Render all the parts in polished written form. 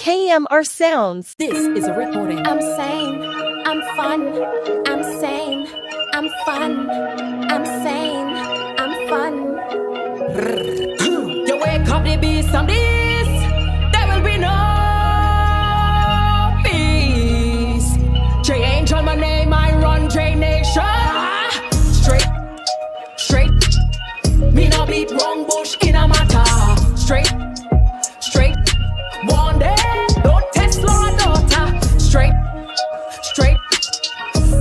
KMRSounds. This is a recording. I'm sane, I'm fun, I'm sane, I'm fun, I'm sane, I'm fun. You wake up the beast on this, there will be no peace. J Angel, my name, I run J Nation. Straight, me no beat wrong bush in a matter. Straight, one day, don't test Laura daughter. Straight,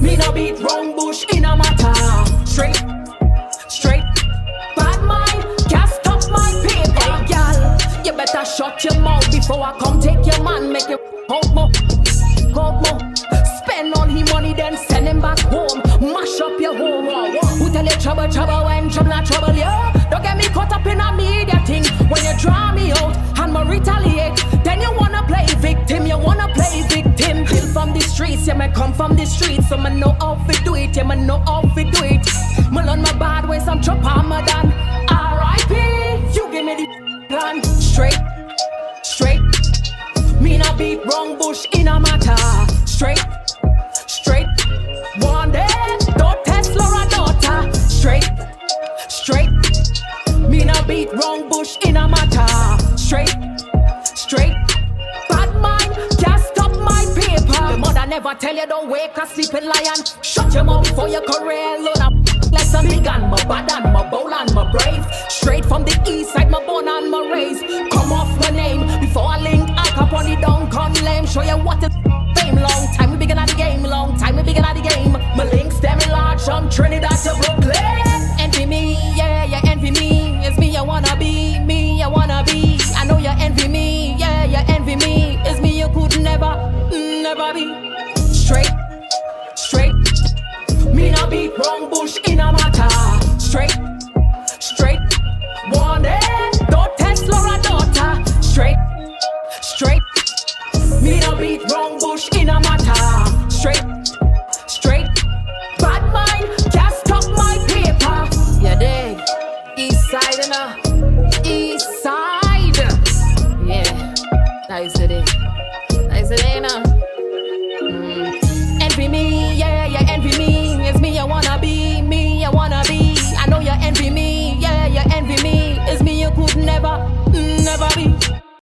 me no beat wrong bush in a matter. Straight, bad mind, can't stop my paper. Hey, girl, you better shut your mouth before I come take your man, make you hold more. Spend all his money, then send him back home. Mash up your home. Who tell you trouble when trouble not trouble you? Don't get me caught up in a media thing. When you draw me out and me retaliate, then you wanna play victim. Hill from the streets, yeah, me come from the streets, so me know how to do it. Yeah, me know how to do it. Me learn my bad ways, I'm chop hammer than R.I.P. You give me the plan. Straight. Me not beat wrong bush in a matter. Straight. One day, don't test Laura daughter. Straight. Me not beat wrong bush in a matter. Straight. Bad mind, can't stop my paper. The mother never tell you don't wake a sleeping lion. Shut your mouth before your career load up. Lesson began, my bad and my bold and my brave. Straight from the east side, my born and my raised. Come off my name before I link up upon the down con lame. Show you what the fame. Long time we begin at the game. My links them large from Trinidad to Brooklyn. Envy me, yeah, you envy me. It's me, I wanna be. I know you envy me, yeah, you envy me. It's me, you could never be. Straight. Me not beat wrong bush in a matter. Straight.